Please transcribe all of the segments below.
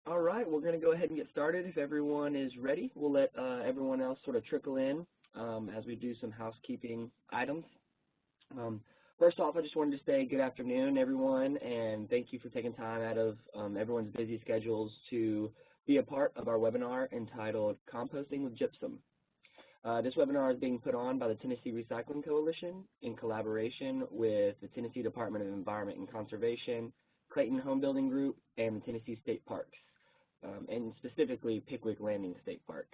All right, we're going to go ahead and get started. If everyone is ready, we'll let everyone else sort of trickle in as we do some housekeeping items. First off, I just wanted to say good afternoon, everyone, and thank you for taking time out of everyone's busy schedules to be a part of our webinar entitled Composting with Gypsum. This webinar is being put on by the Tennessee Recycling Coalition in collaboration with the Tennessee Department of Environment and Conservation, Clayton Home Building Group, and the Tennessee State Parks, and specifically Pickwick Landing State Park.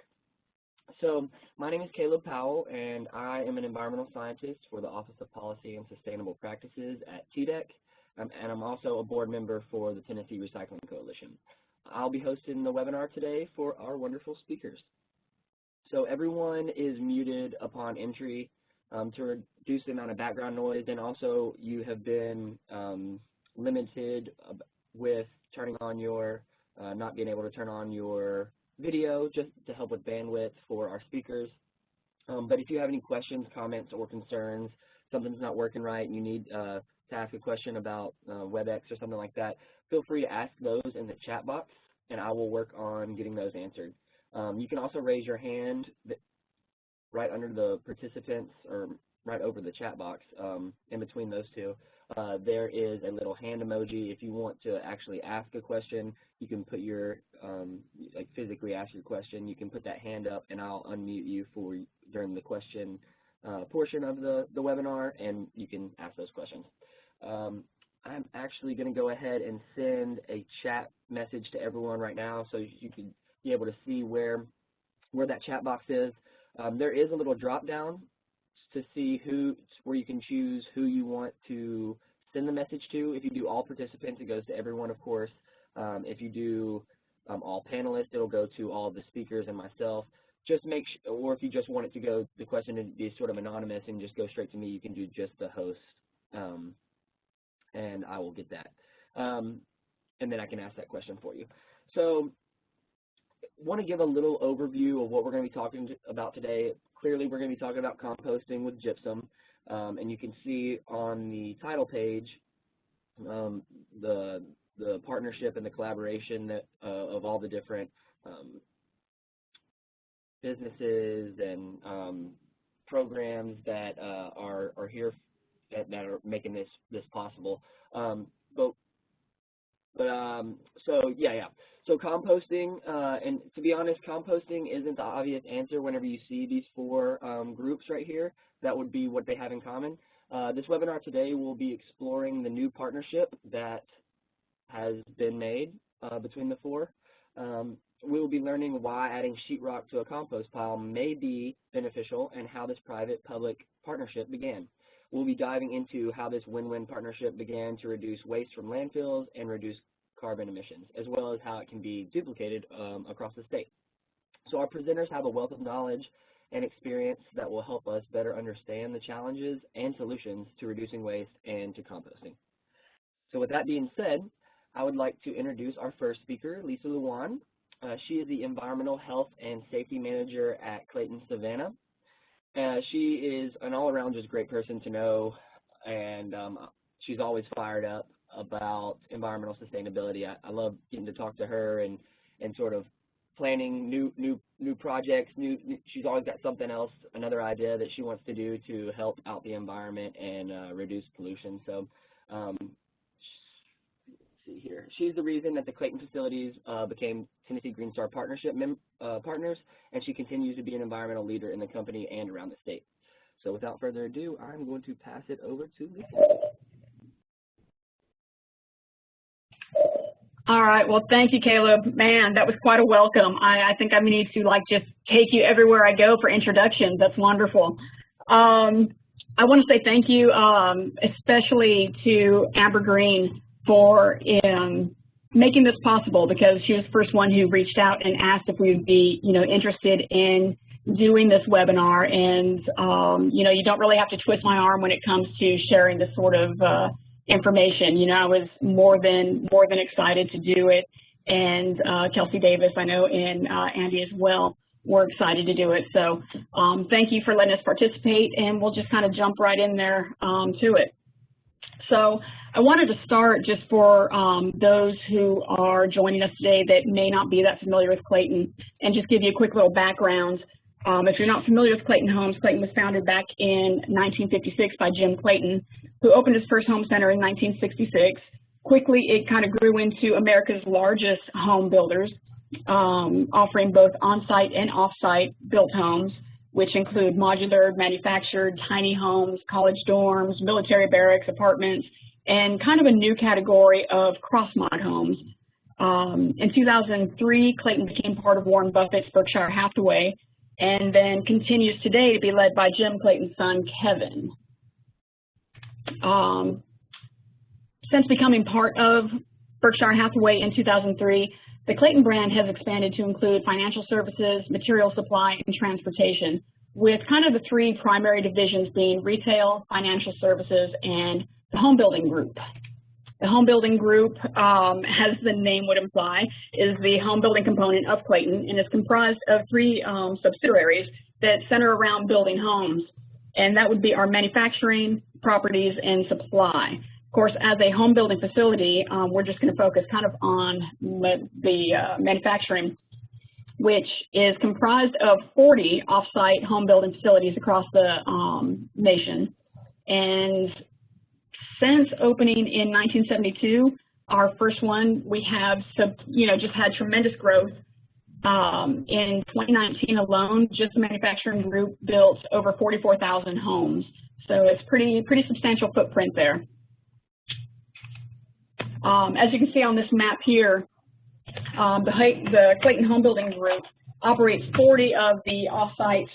So my name is Caleb Powell, and I am an environmental scientist for the Office of Policy and Sustainable Practices at TDEC, and I'm also a board member for the Tennessee Recycling Coalition. I'll be hosting the webinar today for our wonderful speakers. So everyone is muted upon entry to reduce the amount of background noise, and also you have been limited with turning on your, not being able to turn on your video just to help with bandwidth for our speakers. But if you have any questions, comments, or concerns, something's not working right and you need to ask a question about WebEx or something like that, feel free to ask those in the chat box and I will work on getting those answered. You can also raise your hand right under the participants or right over the chat box in between those two. There is a little hand emoji. If you want to actually ask a question, you can put your, like physically ask your question, you can put that hand up and I'll unmute you for during the question portion of the webinar and you can ask those questions. I'm actually going to go ahead and send a chat message to everyone right now so you can be able to see where that chat box is. There is a little drop down to see where you can choose who you want to send the message to. If you do all participants, it goes to everyone, of course. If you do all panelists, it'll go to all the speakers and myself. Just make sure, or if you just want it to go, the question to be sort of anonymous and just go straight to me, you can do just the host, and I will get that. And then I can ask that question for you. So want to give a little overview of what we're going to be talking about today. Clearly, we're going to be talking about composting with gypsum, and you can see on the title page the partnership and the collaboration that of all the different businesses and programs that are here that are making this possible. So composting, and to be honest, composting isn't the obvious answer whenever you see these four groups right here. That would be what they have in common. This webinar today will be exploring the new partnership that has been made between the four. We will be learning why adding sheetrock to a compost pile may be beneficial and how this private-public partnership began. We'll be diving into how this win-win partnership began to reduce waste from landfills and reduce carbon emissions, as well as how it can be duplicated across the state. So our presenters have a wealth of knowledge and experience that will help us better understand the challenges and solutions to reducing waste and to composting. So with that being said, I would like to introduce our first speaker, Lisa Luan. She is the Environmental Health and Safety Manager at Clayton Savannah. She is an all-around just great person to know, and she's always fired up about environmental sustainability. I love getting to talk to her and sort of planning new projects. She's always got something else, another idea that she wants to do to help out the environment and reduce pollution. So let's see here. She's the reason that the Clayton facilities became Tennessee Green Star Partnership partners, and she continues to be an environmental leader in the company and around the state. So without further ado, I'm going to pass it over to Lisa. All right. Well, thank you, Caleb. Man, that was quite a welcome. I think I need to just take you everywhere I go for introductions. That's wonderful. I want to say thank you, especially to Amber Green for making this possible, because she was the first one who reached out and asked if we would be, interested in doing this webinar. And you don't really have to twist my arm when it comes to sharing this sort of information. I was more than excited to do it, and Kelsey Davis, I know, and Andy as well, were excited to do it. So thank you for letting us participate, and we'll just kind of jump right in there to it. So I wanted to start just for those who are joining us today that may not be that familiar with Clayton, and just give you a quick little background. If you're not familiar with Clayton Homes, Clayton was founded back in 1956 by Jim Clayton, who opened his first home center in 1966. Quickly, it kind of grew into America's largest home builders, offering both on-site and off-site built homes, which include modular, manufactured, tiny homes, college dorms, military barracks, apartments, and kind of a new category of cross-mod homes. In 2003, Clayton became part of Warren Buffett's Berkshire Hathaway, and then continues today to be led by Jim Clayton's son, Kevin. Since becoming part of Berkshire Hathaway in 2003, the Clayton brand has expanded to include financial services, material supply, and transportation, with kind of the three primary divisions being retail, financial services, and the home building group. The home building group, as the name would imply, is the home building component of Clayton, and is comprised of three subsidiaries that center around building homes, and that would be our manufacturing, properties, and supply. Of course, as a home building facility, we're just going to focus kind of on the manufacturing, which is comprised of 40 off-site home building facilities across the nation. And since opening in 1972, our first one, we have just had tremendous growth. In 2019 alone, just the manufacturing group built over 44,000 homes. So it's pretty substantial footprint there. As you can see on this map here, the Clayton Home Building Group operates 40 of the off-site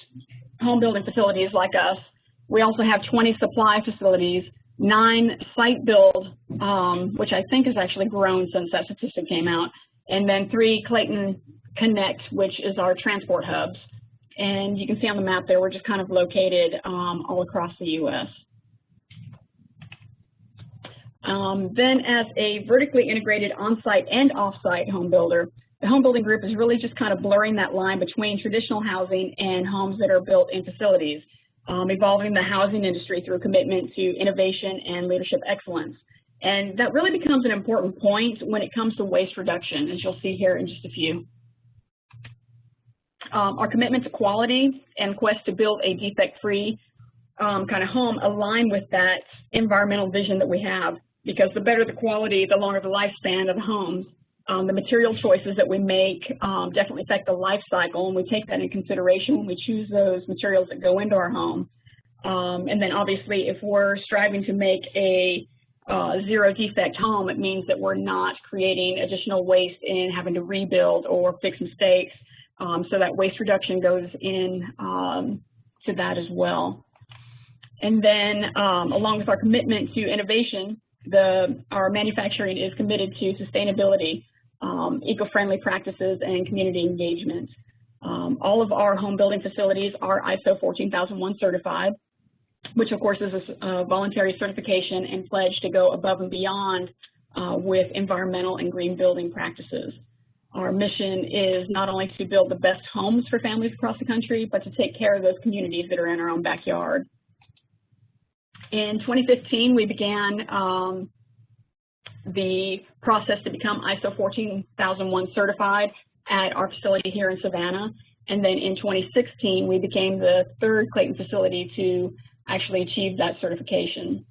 home building facilities like us. We also have 20 supply facilities, 9 site build, which I think has actually grown since that statistic came out, and then 3 Clayton Connect, which is our transport hubs. And you can see on the map there, we're just kind of located all across the U.S. Then as a vertically integrated on-site and off-site home builder, the home building group is really just kind of blurring that line between traditional housing and homes that are built in facilities, evolving the housing industry through commitment to innovation and leadership excellence. And that really becomes an important point when it comes to waste reduction, as you'll see here in just a few. Our commitment to quality and quest to build a defect-free kind of home align with that environmental vision that we have, because the better the quality, the longer the lifespan of the homes. The material choices that we make definitely affect the life cycle, and we take that into consideration when we choose those materials that go into our home. And then obviously, if we're striving to make a zero defect home, it means that we're not creating additional waste in having to rebuild or fix mistakes. So that waste reduction goes in to that as well. And then along with our commitment to innovation, our manufacturing is committed to sustainability, eco-friendly practices, and community engagement. All of our home building facilities are ISO 14001 certified, which of course is a voluntary certification and pledge to go above and beyond with environmental and green building practices. Our mission is not only to build the best homes for families across the country, but to take care of those communities that are in our own backyard. In 2015, we began the process to become ISO 14001 certified at our facility here in Savannah. And then in 2016, we became the third Clayton facility to actually achieve that certification.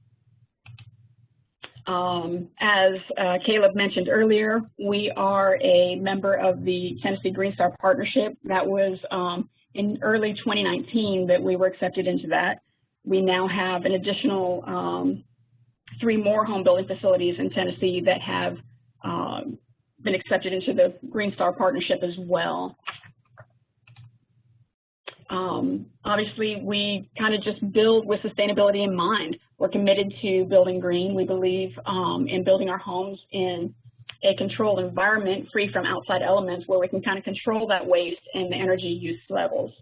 As Caleb mentioned earlier, we are a member of the Tennessee Green Star Partnership. That was in early 2019 that we were accepted into that. We now have an additional 3 more home building facilities in Tennessee that have been accepted into the Green Star Partnership as well. Obviously, we kind of just build with sustainability in mind. We're committed to building green. We believe in building our homes in a controlled environment free from outside elements where we can kind of control that waste and the energy use levels.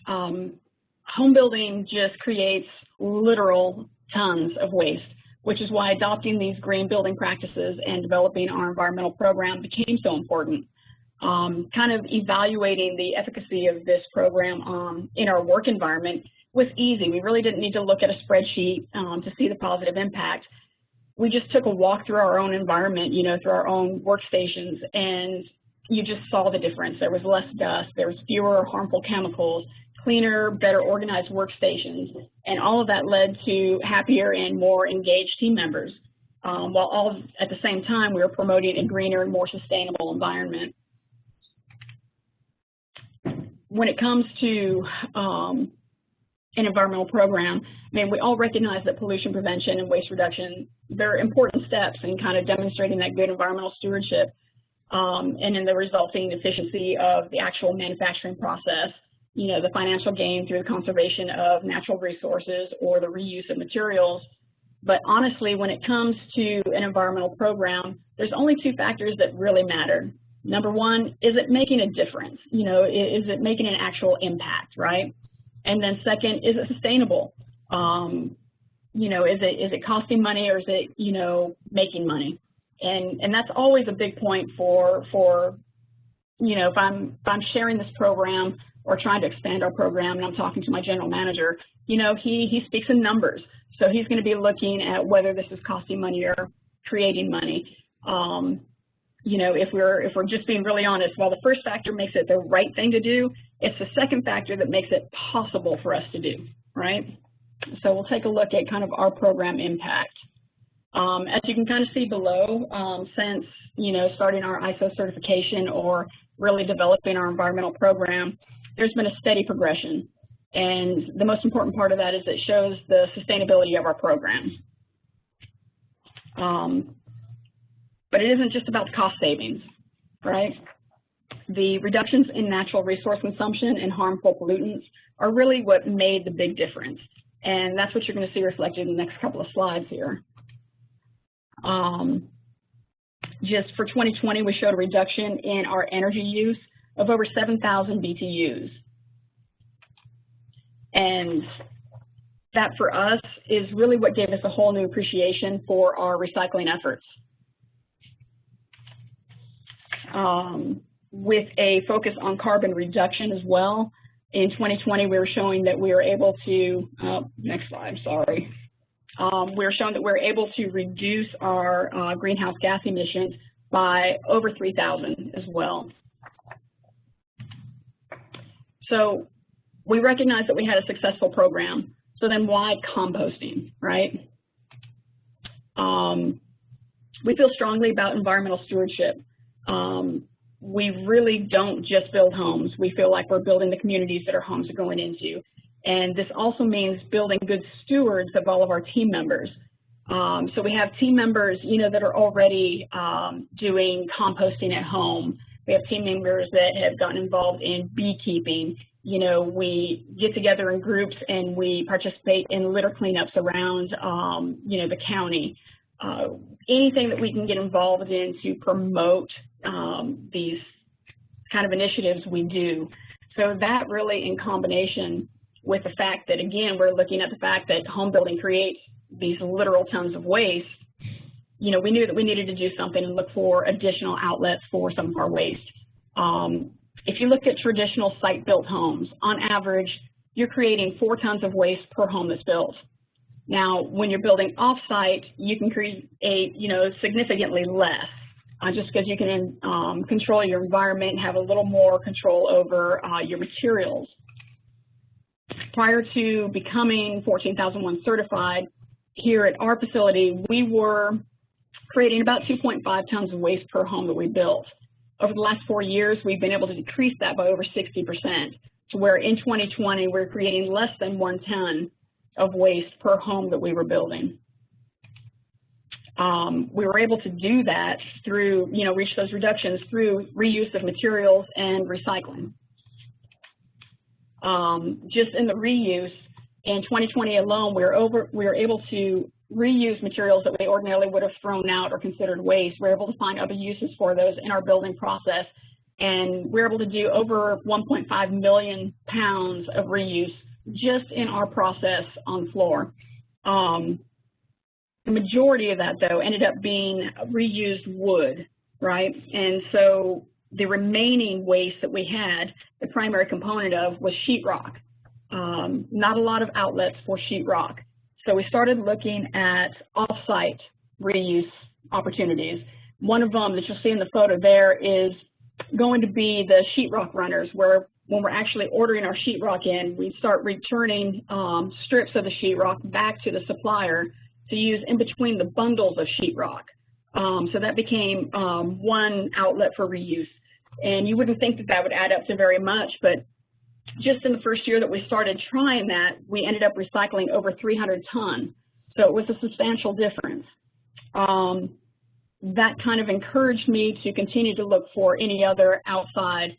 Home building just creates literal tons of waste, which is why adopting these green building practices and developing our environmental program became so important. Kind of evaluating the efficacy of this program in our work environment, was easy. We really didn't need to look at a spreadsheet to see the positive impact. We just took a walk through our own environment, you know, through our own workstations, and you just saw the difference. There was less dust, there was fewer harmful chemicals, cleaner, better organized workstations, and all of that led to happier and more engaged team members, while all at the same time we were promoting a greener and more sustainable environment. When it comes to an environmental program, I mean, we all recognize that pollution prevention and waste reduction, they're important steps in kind of demonstrating that good environmental stewardship and in the resulting efficiency of the actual manufacturing process, you know, the financial gain through the conservation of natural resources or the reuse of materials. But honestly, when it comes to an environmental program, there's only two factors that really matter. Number one, is it making a difference? You know, is it making an actual impact, right? And then second, is it sustainable? You know, is it costing money, or is it, you know, making money? And that's always a big point for you know, if I'm sharing this program or trying to expand our program and I'm talking to my general manager, you know, he speaks in numbers. So he's going to be looking at whether this is costing money or creating money. You know, if we're just being really honest, while the first factor makes it the right thing to do, it's the second factor that makes it possible for us to do, right? So we'll take a look at kind of our program impact. As you can kind of see below, since, you know, starting our ISO certification or really developing our environmental program, there's been a steady progression. And the most important part of that is it shows the sustainability of our program. But it isn't just about the cost savings, right? The reductions in natural resource consumption and harmful pollutants are really what made the big difference. And that's what you're going to see reflected in the next couple of slides here. Just for 2020, we showed a reduction in our energy use of over 7,000 BTUs. And that for us is really what gave us a whole new appreciation for our recycling efforts. With a focus on carbon reduction as well, in 2020 we were showing that we were able to, next slide, sorry. We were showing that we're able to reduce our greenhouse gas emissions by over 3,000 as well. So we recognize that we had a successful program. So then why composting, right? We feel strongly about environmental stewardship. We really don't just build homes. We feel like we're building the communities that our homes are going into. And this also means building good stewards of all of our team members. So we have team members, you know, that are already doing composting at home. We have team members that have gotten involved in beekeeping. You know, we get together in groups and we participate in litter cleanups around, you know, the county. Anything that we can get involved in to promote these kind of initiatives, we do. So that really, in combination with the fact that, again, we're looking at the fact that home building creates these literal tons of waste, you know, we knew that we needed to do something and look for additional outlets for some of our waste. If you look at traditional site-built homes, on average, you're creating 4 tons of waste per home that's built. Now, when you're building off-site, you can create, you know, significantly less, just because you can control your environment and have a little more control over your materials. Prior to becoming 14001 certified, here at our facility, we were creating about 2.5 tons of waste per home that we built. Over the last 4 years, we've been able to decrease that by over 60%, to where in 2020, we're creating less than 1 ton of waste per home that we were building. We were able to do that through, you know, reach those reductions through reuse of materials and recycling. Just in the reuse, in 2020 alone, we were able to reuse materials that we ordinarily would have thrown out or considered waste. We're able to find other uses for those in our building process, and we're able to do over 1.5 million pounds of reuse just in our process on floor. The majority of that, though, ended up being reused wood, right? And so the remaining waste that we had, the primary component of was sheetrock. not a lot of outlets for sheetrock. So we started looking at off-site reuse opportunities. One of them that you'll see in the photo there is going to be the sheetrock runners, where when we're actually ordering our sheetrock in, we start returning strips of the sheetrock back to the supplier to use in between the bundles of sheetrock. So that became one outlet for reuse. And you wouldn't think that that would add up to very much, but just in the first year that we started trying that, we ended up recycling over 300 tons. So it was a substantial difference. That kind of encouraged me to continue to look for any other outside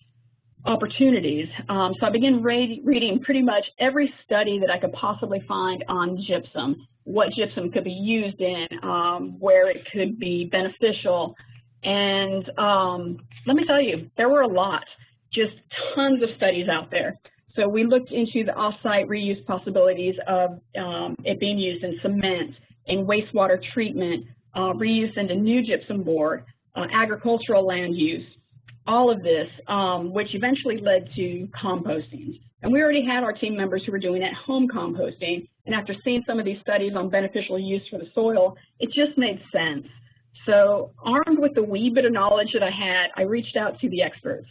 opportunities. So I began reading pretty much every study that I could possibly find on gypsum, what gypsum could be used in, where it could be beneficial. And let me tell you, there were a lot, just tons of studies out there. So we looked into the off-site reuse possibilities of it being used in cement, in wastewater treatment, reuse into new gypsum board, agricultural land use, all of this, which eventually led to composting. And we already had our team members who were doing at-home composting, and after seeing some of these studies on beneficial use for the soil, it just made sense. So armed with the wee bit of knowledge that I had, I reached out to the experts.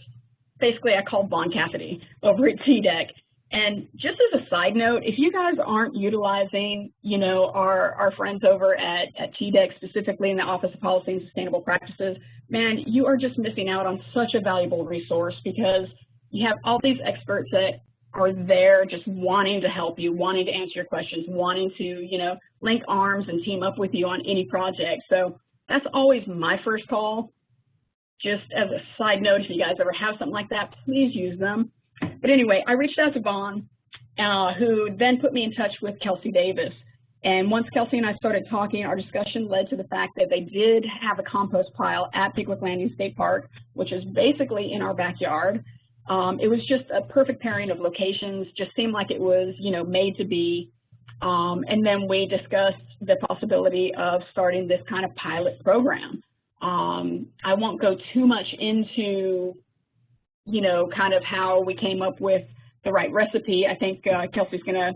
Basically, I called Von Cassidy over at TDEC. And just as a side note, if you guys aren't utilizing, you know, our friends over at TDEC, specifically in the Office of Policy and Sustainable Practices, man, you are just missing out on such a valuable resource, because you have all these experts that are there just wanting to help you, wanting to answer your questions, wanting to, you know, link arms and team up with you on any project. So that's always my first call. Just as a side note, if you guys ever have something like that, please use them. But anyway, I reached out to Vaughn, who then put me in touch with Kelsey Davis. And once Kelsey and I started talking, our discussion led to the fact that they did have a compost pile at Pickwick Landing State Park, which is basically in our backyard. It was just a perfect pairing of locations, just seemed like it was, you know, made to be. And then we discussed the possibility of starting this kind of pilot program. I won't go too much into, you know, kind of how we came up with the right recipe. I think Kelsey's going to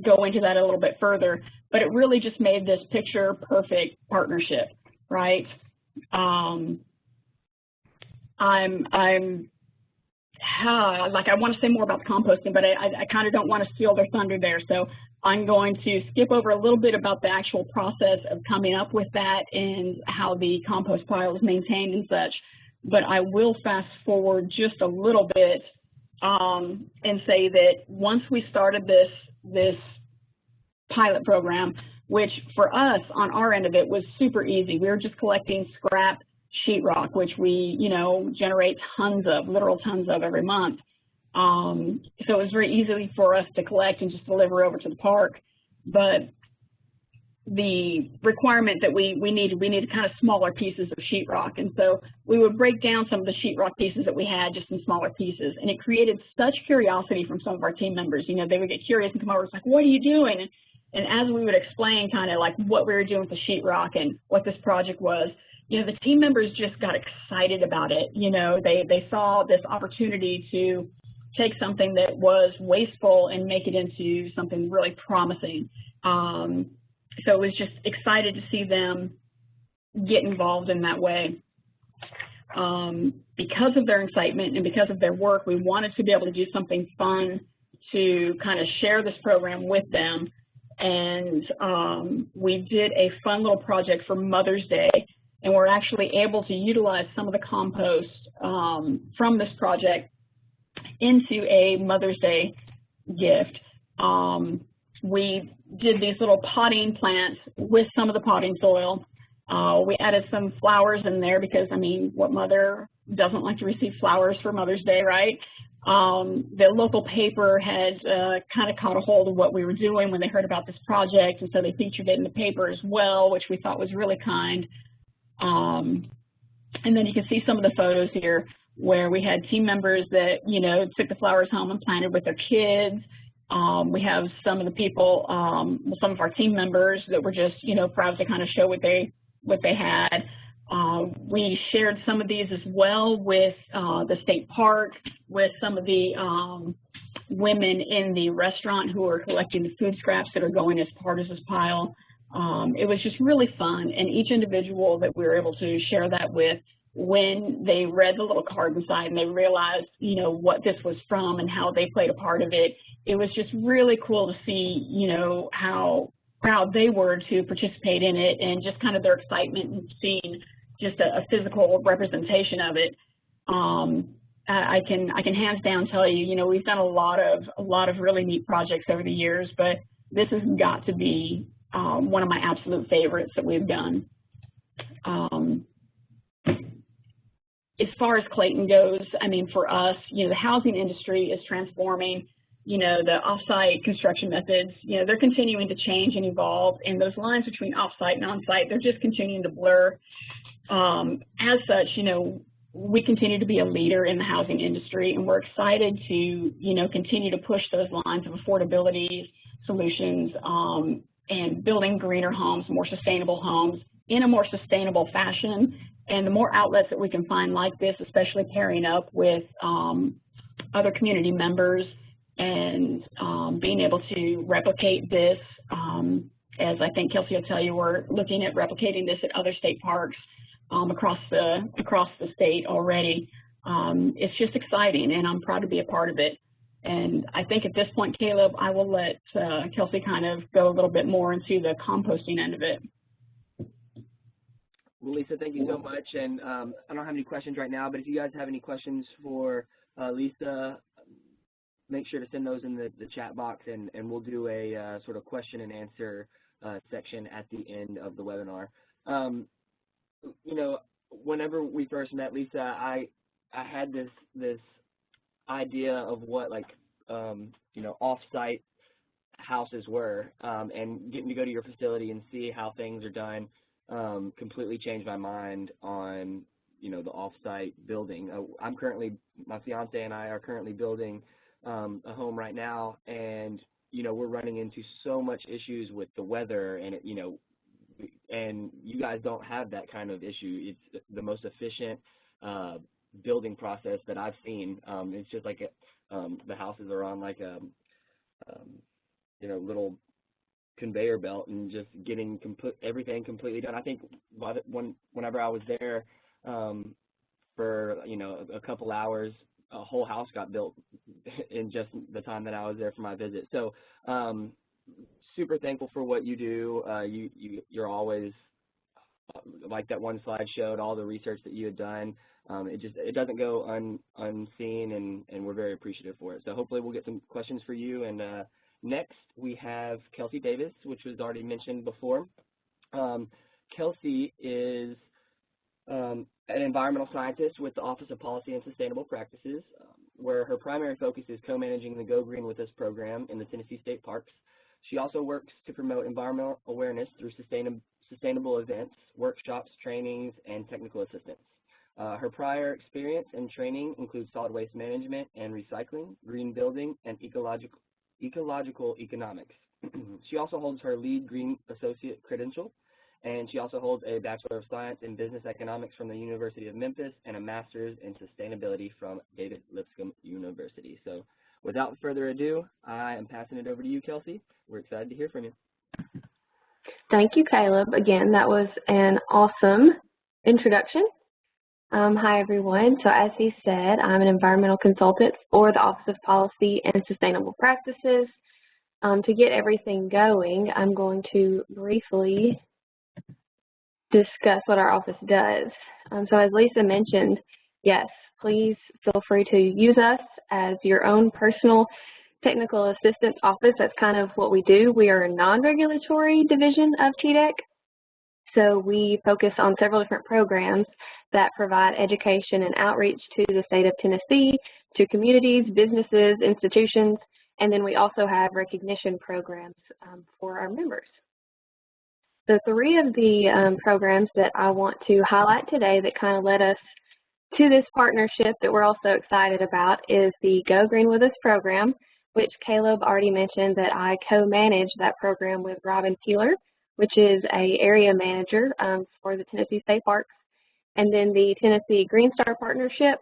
go into that a little bit further, but it really just made this picture perfect partnership, right? Like, I want to say more about the composting, but I kind of don't want to steal their thunder there. So I'm going to skip over a little bit about the actual process of coming up with that and how the compost pile is maintained and such. But I will fast forward just a little bit and say that once we started this pilot program, which for us on our end of it was super easy. We were just collecting scrap sheetrock, which we, you know, generate tons of, literal tons of every month. So it was very easy for us to collect and just deliver over to the park. But the requirement that we needed kind of smaller pieces of sheetrock. And so we would break down some of the sheetrock pieces that we had just in smaller pieces. And it created such curiosity from some of our team members. You know, they would get curious and come over, it's like, what are you doing? And as we would explain kind of like what we were doing with the sheetrock and what this project was, you know, the team members just got excited about it. You know, they saw this opportunity to take something that was wasteful and make it into something really promising. So it was just excited to see them get involved in that way. Because of their excitement and because of their work, we wanted to be able to do something fun to kind of share this program with them. And we did a fun little project for Mother's Day, and we're actually able to utilize some of the compost from this project into a Mother's Day gift. We did these little potting plants with some of the potting soil. We added some flowers in there because, I mean, what mother doesn't like to receive flowers for Mother's Day, right? The local paper had kind of caught a hold of what we were doing when they heard about this project, and so they featured it in the paper as well, which we thought was really kind. And then you can see some of the photos here where we had team members that, you know, took the flowers home and planted with their kids. We have some of the people, some of our team members that were just, you know, proud to kind of show what they had. We shared some of these as well with the state park, with some of the women in the restaurant who are collecting the food scraps that are going as part of this pile. It was just really fun, and each individual that we were able to share that with, when they read the little card inside and they realized, you know, what this was from and how they played a part of it, it was just really cool to see, you know, how proud they were to participate in it, and just kind of their excitement in seeing just a physical representation of it. I can hands down tell you, you know, we've done a lot of really neat projects over the years, but this has got to be one of my absolute favorites that we've done. As far as Clayton goes, I mean, for us, you know, the housing industry is transforming. You know, the off-site construction methods, you know, they're continuing to change and evolve, and those lines between off-site and on-site, they're just continuing to blur. As such, you know, we continue to be a leader in the housing industry, and we're excited to, you know, continue to push those lines of affordability solutions and building greener homes, more sustainable homes in a more sustainable fashion. And the more outlets that we can find like this, especially pairing up with other community members and being able to replicate this, as I think Kelsey will tell you, we're looking at replicating this at other state parks across the state already. It's just exciting, and I'm proud to be a part of it. And I think at this point, Caleb, I will let Kelsey kind of go a little bit more into the composting end of it. Well, Lisa, thank you so much. And I don't have any questions right now, but if you guys have any questions for Lisa, make sure to send those in the chat box, and we'll do a sort of question and answer section at the end of the webinar. You know, whenever we first met, Lisa, I had this idea of what, like, you know, off-site houses were, and getting to go to your facility and see how things are done completely changed my mind on, you know, the off-site building. I'm currently, my fiance and I are currently building a home right now, and, you know, we're running into so much issues with the weather, and, you know, and you guys don't have that kind of issue. It's the most efficient building process that I've seen. It's just like the houses are on like a you know, little conveyor belt and just getting everything completely done. I think whenever I was there for, you know, a couple hours, a whole house got built in just the time that I was there for my visit. So super thankful for what you do. You're always, like that one slide showed, all the research that you had done. It doesn't go unseen, and we're very appreciative for it. So hopefully we'll get some questions for you. And next we have Kelsey Davis, which was already mentioned before. Kelsey is an environmental scientist with the Office of Policy and Sustainable Practices, where her primary focus is co-managing the Go Green With Us program in the Tennessee State Parks. She also works to promote environmental awareness through sustainable events, workshops, trainings, and technical assistance. Her prior experience and training includes solid waste management and recycling, green building, and ecological economics. She also holds her LEED Green Associate credential, and she also holds a Bachelor of Science in Business Economics from the University of Memphis and a Master's in Sustainability from David Lipscomb University. So without further ado, I am passing it over to you, Kelsey. We're excited to hear from you. Thank you, Caleb. Again, that was an awesome introduction. Hi, everyone. So as he said, I'm an environmental consultant for the Office of Policy and Sustainable Practices. To get everything going, I'm going to briefly discuss what our office does. So as Lisa mentioned, yes, please feel free to use us as your own personal technical assistance office. That's kind of what we do. We are a non-regulatory division of TDEC. So we focus on several different programs that provide education and outreach to the state of Tennessee, to communities, businesses, institutions, and then we also have recognition programs for our members. So three of the programs that I want to highlight today that kind of led us to this partnership that we're also excited about is the Go Green With Us program, which Caleb already mentioned that I co-manage that program with Robin Peeler, which is an area manager for the Tennessee State Parks, and then the Tennessee Green Star Partnership,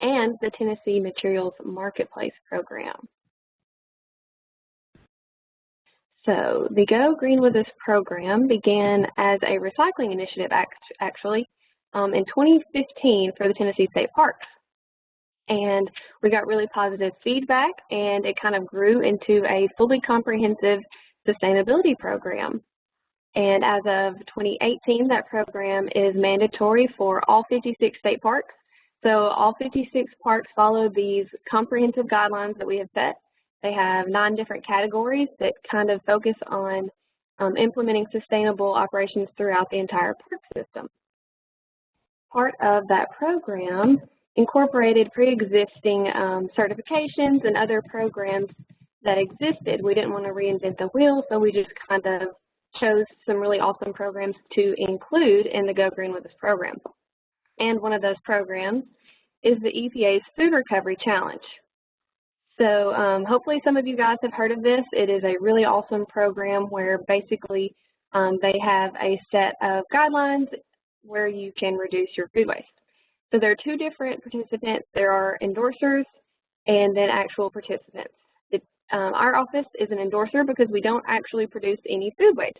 and the Tennessee Materials Marketplace Program. So the Go Green With Us program began as a recycling initiative actually in 2015 for the Tennessee State Parks. And we got really positive feedback, and it kind of grew into a fully comprehensive sustainability program. And as of 2018, that program is mandatory for all 56 state parks. So all 56 parks follow these comprehensive guidelines that we have set. They have 9 different categories that kind of focus on implementing sustainable operations throughout the entire park system. Part of that program incorporated pre-existing certifications and other programs that existed. We didn't want to reinvent the wheel, so we just kind of chose some really awesome programs to include in the Go Green With Us program. And one of those programs is the EPA's Food Recovery Challenge. So hopefully some of you guys have heard of this. It is a really awesome program where basically they have a set of guidelines where you can reduce your food waste. So there are 2 different participants. There are endorsers and then actual participants. Our office is an endorser because we don't actually produce any food waste.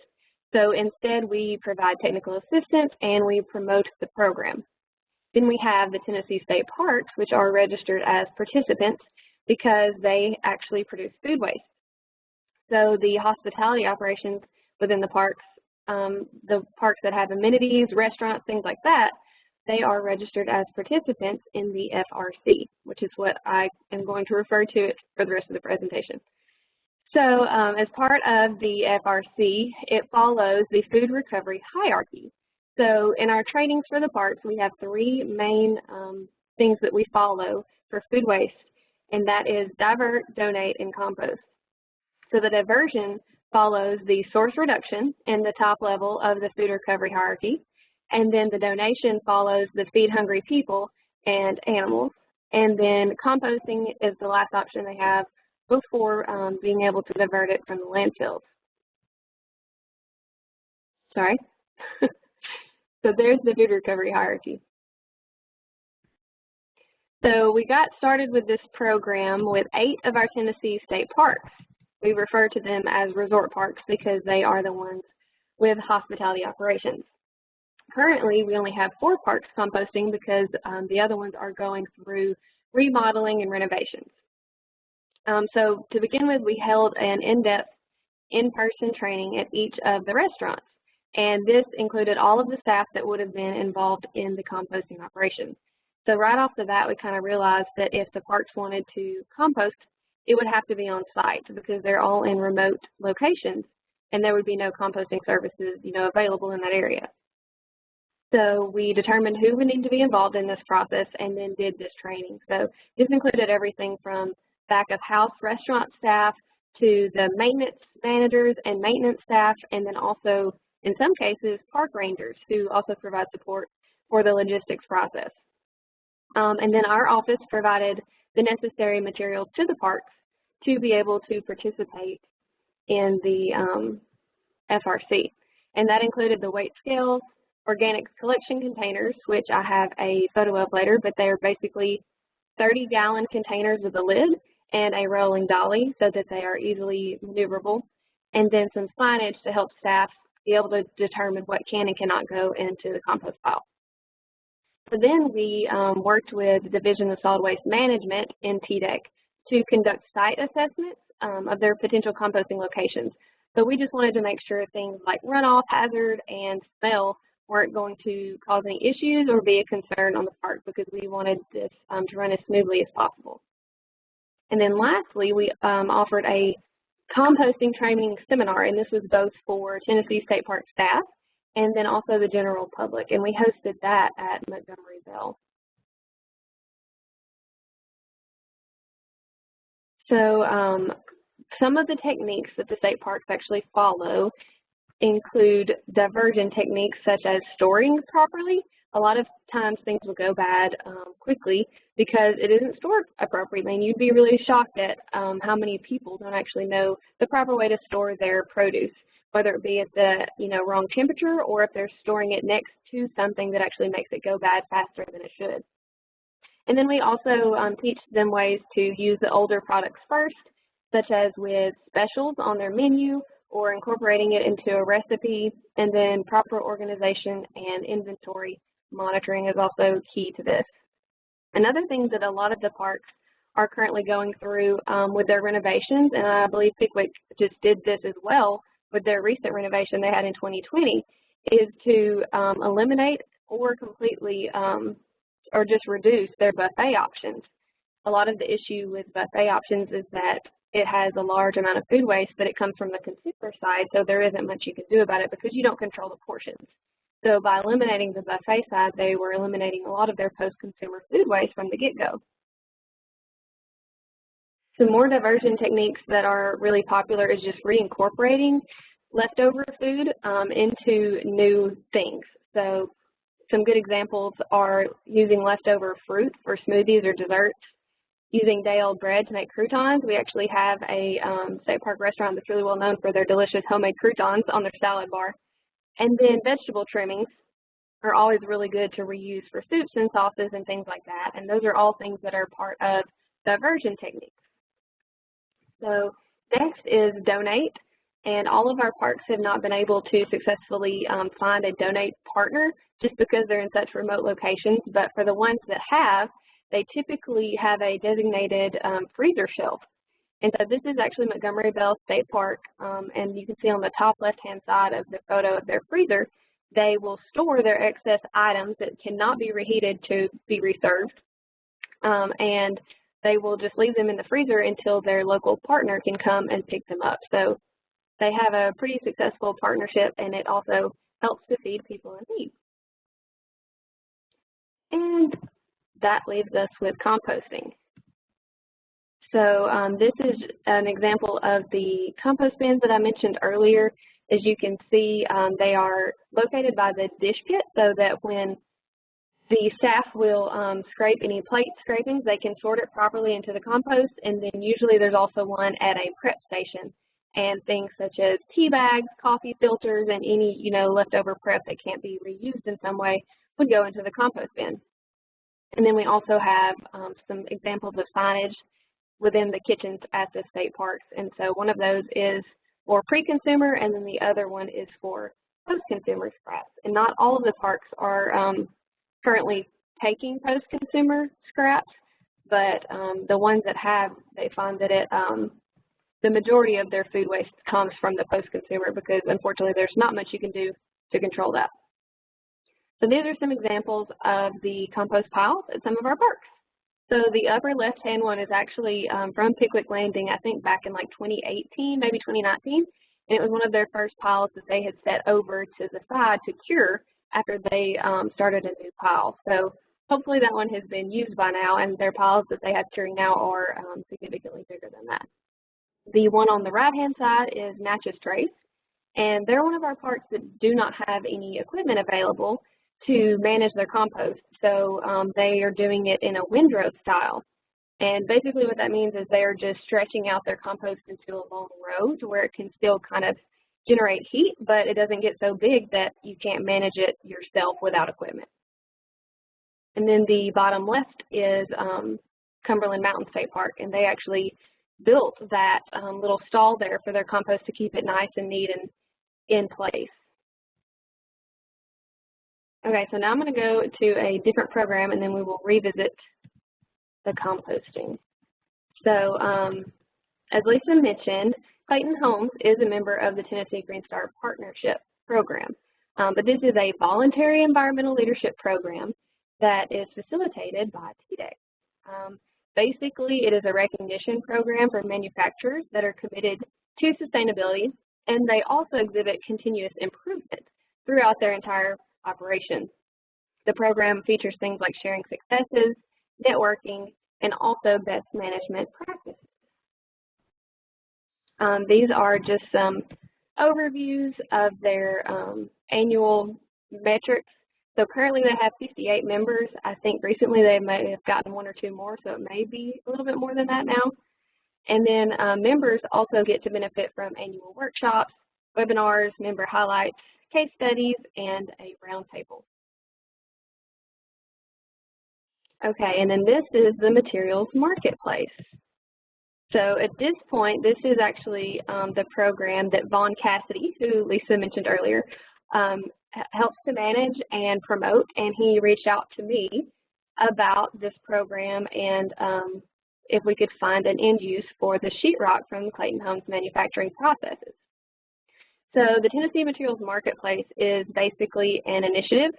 So instead we provide technical assistance and we promote the program. Then we have the Tennessee State Parks, which are registered as participants because they actually produce food waste. So the hospitality operations within the parks that have amenities, restaurants, things like that, they are registered as participants in the FRC, which is what I am going to refer to it for the rest of the presentation. So as part of the FRC, it follows the food recovery hierarchy. So in our trainings for the parks, we have 3 main things that we follow for food waste, and that is divert, donate, and compost. So the diversion follows the source reduction in the top level of the food recovery hierarchy, and then the donation follows the feed hungry people and animals, and then composting is the last option they have before being able to divert it from the landfills. Sorry. So there's the food recovery hierarchy. So we got started with this program with 8 of our Tennessee state parks. We refer to them as resort parks because they are the ones with hospitality operations. Currently, we only have 4 parks composting because the other ones are going through remodeling and renovations. So to begin with, we held an in-depth, in-person training at each of the restaurants. And this included all of the staff that would have been involved in the composting operation. So right off the bat, we kind of realized that if the parks wanted to compost, it would have to be on site because they're all in remote locations, and there would be no composting services, available in that area. So we determined who would need to be involved in this process and then did this training. So this included everything from back of house restaurant staff to the maintenance managers and maintenance staff, and then also, in some cases, park rangers who also provide support for the logistics process. And then our office provided the necessary materials to the parks to be able to participate in the FRC. And that included the weight scales, organic collection containers, which I have a photo of later, but they are basically 30-gallon containers with a lid and a rolling dolly so that they are easily maneuverable, and then some signage to help staff be able to determine what can and cannot go into the compost pile. So then we worked with the Division of Solid Waste Management in TDEC to conduct site assessments of their potential composting locations. So we just wanted to make sure things like runoff, hazard, and smell weren't going to cause any issues or be a concern on the park because we wanted this to run as smoothly as possible. And then lastly, we offered a composting training seminar, and this was both for Tennessee State Park staff and then also the general public, and we hosted that at Montgomery Bell. So some of the techniques that the state parks actually follow include diversion techniques such as storing properly. A lot of times things will go bad quickly because it isn't stored appropriately, and you'd be really shocked at how many people don't actually know the proper way to store their produce, whether it be at the wrong temperature or if they're storing it next to something that actually makes it go bad faster than it should. And then we also teach them ways to use the older products first, such as with specials on their menu or incorporating it into a recipe, and then proper organization and inventory monitoring is also key to this. Another thing that a lot of the parks are currently going through with their renovations, and I believe Pickwick just did this as well with their recent renovation they had in 2020, is to eliminate or completely or just reduce their buffet options. A lot of the issue with buffet options is that it has a large amount of food waste, but it comes from the consumer side, so there isn't much you can do about it because you don't control the portions. So by eliminating the buffet side, they were eliminating a lot of their post-consumer food waste from the get-go. Some more diversion techniques that are really popular is just reincorporating leftover food into new things. So some good examples are using leftover fruit for smoothies or desserts, using day-old bread to make croutons. We actually have a state park restaurant that's really well known for their delicious homemade croutons on their salad bar. And then vegetable trimmings are always really good to reuse for soups and sauces and things like that. And those are all things that are part of diversion techniques. So next is donate. And all of our parks have not been able to successfully find a donate partner just because they're in such remote locations. But for the ones that have, they typically have a designated freezer shelf. And so this is actually Montgomery Bell State Park, and you can see on the top left-hand side of the photo of their freezer, they will store their excess items that cannot be reheated to be reserved, and they will just leave them in the freezer until their local partner can come and pick them up. So they have a pretty successful partnership, and it also helps to feed people in need. And that leaves us with composting. So this is an example of the compost bins that I mentioned earlier. As you can see, they are located by the dish pit so that when the staff will scrape any plate scrapings, they can sort it properly into the compost. And then usually there's also one at a prep station. And things such as tea bags, coffee filters, and any leftover prep that can't be reused in some way would go into the compost bin. And then we also have some examples of signage within the kitchens at the state parks. And so one of those is for pre-consumer, and then the other one is for post-consumer scraps. And not all of the parks are currently taking post-consumer scraps, but the ones that have, they find that the majority of their food waste comes from the post-consumer because unfortunately there's not much you can do to control that. So these are some examples of the compost piles at some of our parks. So the upper left-hand one is actually from Pickwick Landing, I think back in like 2018, maybe 2019. And it was one of their first piles that they had set over to the side to cure after they started a new pile. So hopefully that one has been used by now, and their piles that they have curing now are significantly bigger than that. The one on the right-hand side is Natchez Trace, and they're one of our parks that do not have any equipment available to manage their compost. So they are doing it in a windrow style. And basically what that means is they are just stretching out their compost into a long row to where it can still kind of generate heat, but it doesn't get so big that you can't manage it yourself without equipment. And then the bottom left is Cumberland Mountain State Park, and they actually built that little stall there for their compost to keep it nice and neat and in place. Okay, so now I'm going to go to a different program, and then we will revisit the composting. So as Lisa mentioned, Clayton Homes is a member of the Tennessee Green Star Partnership Program, but this is a voluntary environmental leadership program that is facilitated by TDEC. Basically, it is a recognition program for manufacturers that are committed to sustainability, and they also exhibit continuous improvement throughout their entire operation. The program features things like sharing successes, networking, and also best management practices. These are just some overviews of their annual metrics. So currently they have 58 members. I think recently they may have gotten one or two more, so it may be a little bit more than that now. And then members also get to benefit from annual workshops, webinars, member highlights, case studies, and a roundtable. Okay, and then this is the materials marketplace. So at this point, this is actually the program that Vaughn Cassidy, who Lisa mentioned earlier, helps to manage and promote, and he reached out to me about this program and if we could find an end use for the sheetrock from Clayton Homes manufacturing processes. So the Tennessee Materials Marketplace is basically an initiative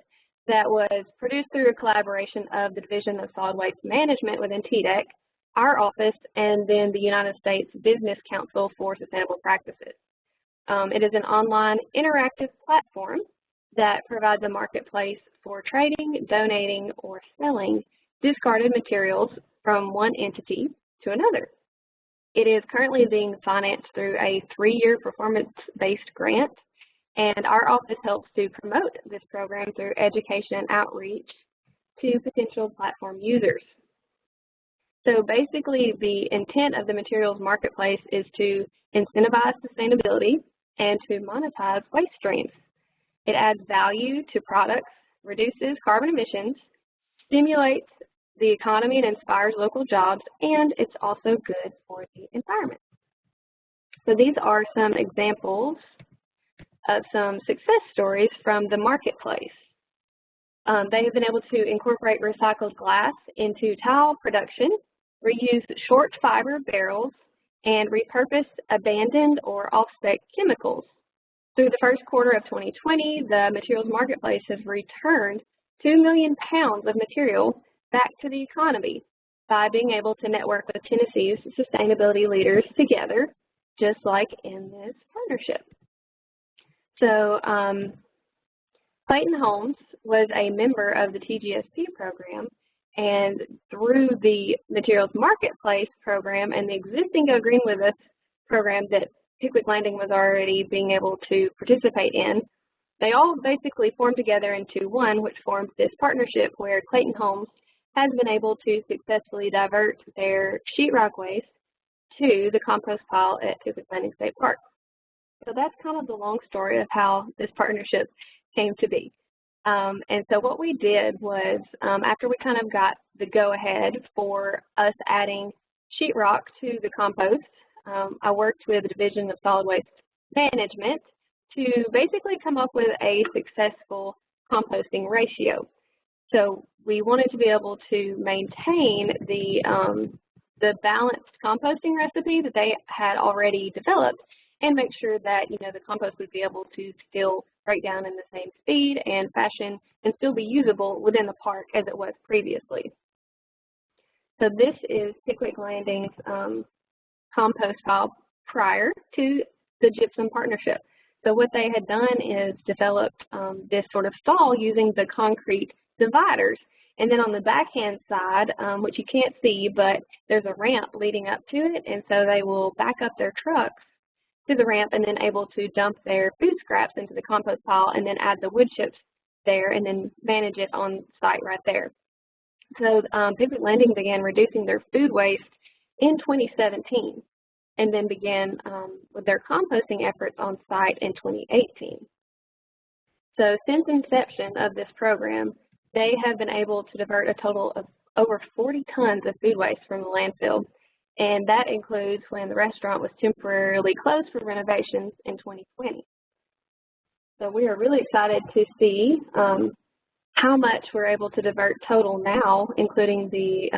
that was produced through a collaboration of the Division of Solid Waste Management within TDEC, our office, and then the United States Business Council for Sustainable Practices. It is an online interactive platform that provides a marketplace for trading, donating, or selling discarded materials from one entity to another. It is currently being financed through a 3-year performance-based grant, and our office helps to promote this program through education and outreach to potential platform users. So basically, the intent of the materials marketplace is to incentivize sustainability and to monetize waste streams. It adds value to products, reduces carbon emissions, stimulates the economy and inspires local jobs, and it's also good for the environment. So these are some examples of some success stories from the marketplace. They have been able to incorporate recycled glass into tile production, reuse short fiber barrels, and repurpose abandoned or off-spec chemicals. Through the first quarter of 2020, the materials marketplace has returned 2 million pounds of material back to the economy by being able to network with Tennessee's sustainability leaders together, just like in this partnership. So Clayton Homes was a member of the TGSP program, and through the materials marketplace program and the existing Go Green With Us program that Pickwick Landing was already being able to participate in, they all basically formed together into one, which formed this partnership where Clayton Homes has been able to successfully divert their sheetrock waste to the compost pile at Pickwick Landing State Park. So that's kind of the long story of how this partnership came to be. And so what we did was, after we kind of got the go-ahead for us adding sheetrock to the compost, I worked with the Division of Solid Waste Management to basically come up with a successful composting ratio. So we wanted to be able to maintain the balanced composting recipe that they had already developed and make sure that, you know, the compost would be able to still break down in the same speed and fashion and still be usable within the park as it was previously. So this is Pickwick Landing's compost pile prior to the Gypsum partnership. So what they had done is developed this sort of stall using the concrete dividers. And then on the backhand side, which you can't see, but there's a ramp leading up to it, and so they will back up their trucks to the ramp and then able to dump their food scraps into the compost pile and then add the wood chips there and then manage it on site right there. So Pickwick Landing began reducing their food waste in 2017 and then began with their composting efforts on site in 2018. So since inception of this program, they have been able to divert a total of over 40 tons of food waste from the landfill, and that includes when the restaurant was temporarily closed for renovations in 2020. So we are really excited to see how much we're able to divert total now, including the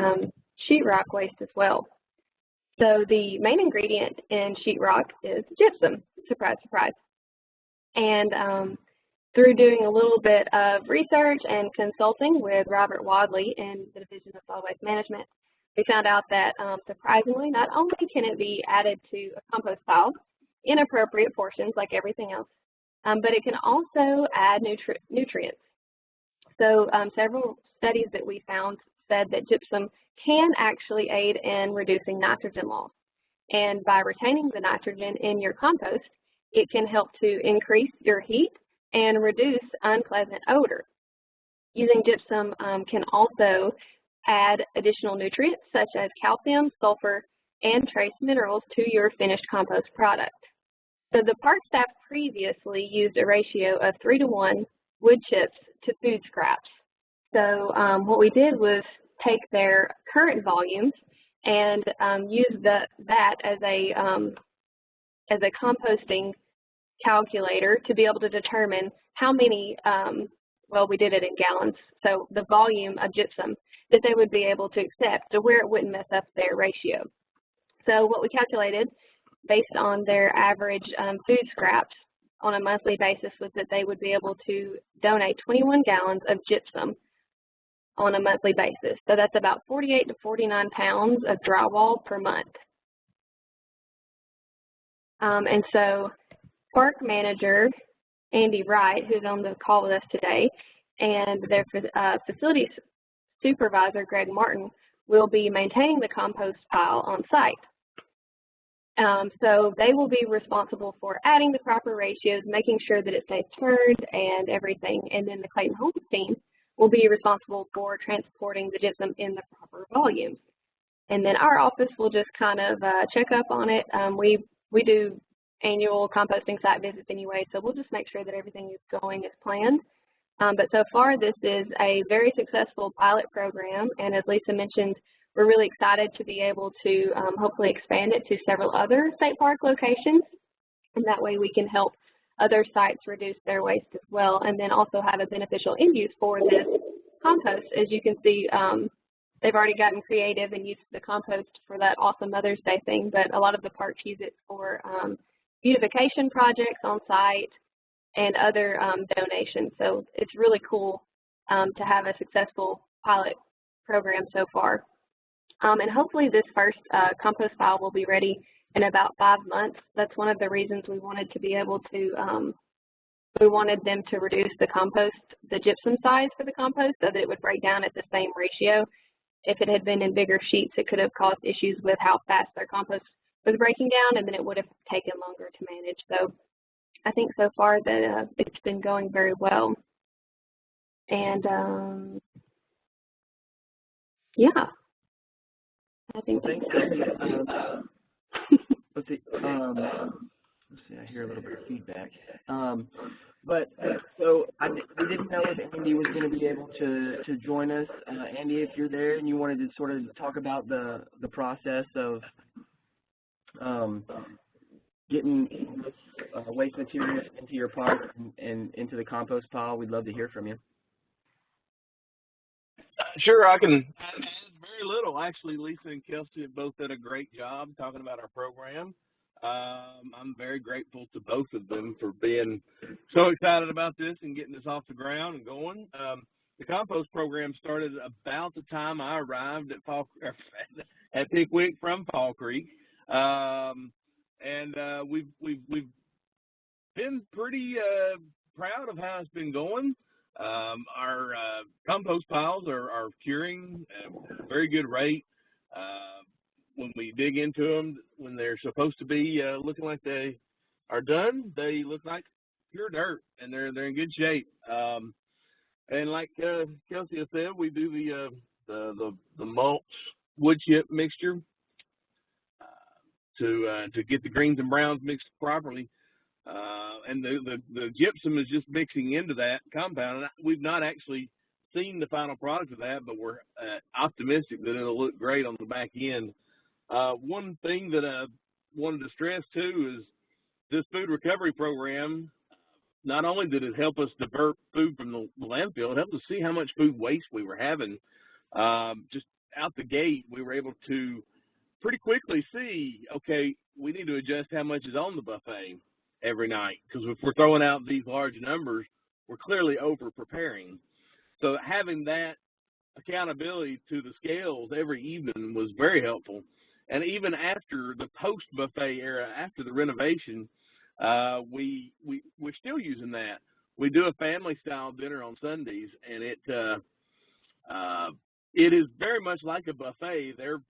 sheetrock waste as well. So the main ingredient in sheetrock is gypsum, surprise, surprise. And through doing a little bit of research and consulting with Robert Wadley in the Division of Solid Waste Management, we found out that, surprisingly, not only can it be added to a compost pile in appropriate portions like everything else, but it can also add nutrients. So several studies that we found said that gypsum can actually aid in reducing nitrogen loss. And by retaining the nitrogen in your compost, it can help to increase your heat and reduce unpleasant odor. Using gypsum can also add additional nutrients such as calcium, sulfur, and trace minerals to your finished compost product. So the park staff previously used a ratio of 3:1 wood chips to food scraps. So what we did was take their current volumes and use that as a composting calculator to be able to determine how many, well, we did it in gallons, so the volume of gypsum that they would be able to accept to where it wouldn't mess up their ratio. So what we calculated based on their average food scraps on a monthly basis was that they would be able to donate 21 gallons of gypsum on a monthly basis. So that's about 48 to 49 pounds of drywall per month. And so park manager Andy Wright, who's on the call with us today, and their facilities supervisor Greg Martin will be maintaining the compost pile on site. So they will be responsible for adding the proper ratios, making sure that it stays turned and everything, and then the Clayton Homes team will be responsible for transporting the gypsum in the proper volumes. And then our office will just kind of check up on it. We do annual composting site visits anyway, so we'll just make sure that everything is going as planned. But so far, this is a very successful pilot program, and as Lisa mentioned, we're really excited to be able to hopefully expand it to several other state park locations, and that way we can help other sites reduce their waste as well, and then also have a beneficial end use for this compost. As you can see, they've already gotten creative and used the compost for that awesome Mother's Day thing, but a lot of the parks use it for beautification projects on site and other donations. So it's really cool to have a successful pilot program so far. And hopefully this first compost pile will be ready in about 5 months. That's one of the reasons we wanted to be able to, we wanted them to reduce the gypsum size for the compost so that it would break down at the same ratio. If it had been in bigger sheets, it could have caused issues with how fast their compost was breaking down, and then it would have taken longer to manage. So I think so far that it's been going very well. And yeah. I think thanks, Becky. Let's see. I hear a little bit of feedback. But so we didn't know if Andy was going to be able to join us. Andy, if you're there and you wanted to sort of talk about the process of getting this waste material into your park and into the compost pile, we'd love to hear from you. Sure, I can add very little. Actually, Lisa and Kelsey have both done a great job talking about our program. I'm very grateful to both of them for being so excited about this and getting this off the ground and going. The compost program started about the time I arrived at Pickwick from Fall Creek, and we've been pretty proud of how it's been going. Our compost piles are curing at a very good rate. When we dig into them, when they're supposed to be looking like they are done, they look like pure dirt, and they're in good shape. And like Kelsey has said, we do the mulch wood chip mixture to get the greens and browns mixed properly. And the gypsum is just mixing into that compound. And we've not actually seen the final product of that, but we're optimistic that it'll look great on the back end. One thing that I wanted to stress too is this food recovery program, not only did it help us divert food from the landfill, it helped us see how much food waste we were having. Just out the gate, we were able to pretty quickly see, okay, we need to adjust how much is on the buffet every night, because if we're throwing out these large numbers, we're clearly over preparing. So having that accountability to the scales every evening was very helpful. And even after the post buffet era, after the renovation, we're still using that. We do a family style dinner on Sundays, and it is very much like a buffet. They're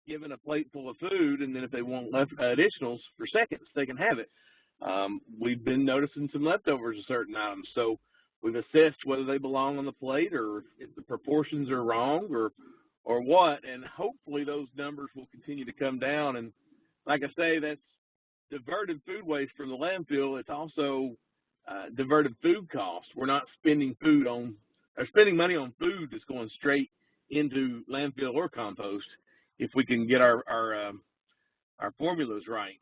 given a plate full of food, and then if they want additionals for seconds, they can have it. We've been noticing some leftovers of certain items, so we've assessed whether they belong on the plate or if the proportions are wrong or what, and hopefully those numbers will continue to come down. And like I say, that's diverted food waste from the landfill. It's also diverted food costs. We're not spending money on food that's going straight into landfill or compost if we can get our formulas right.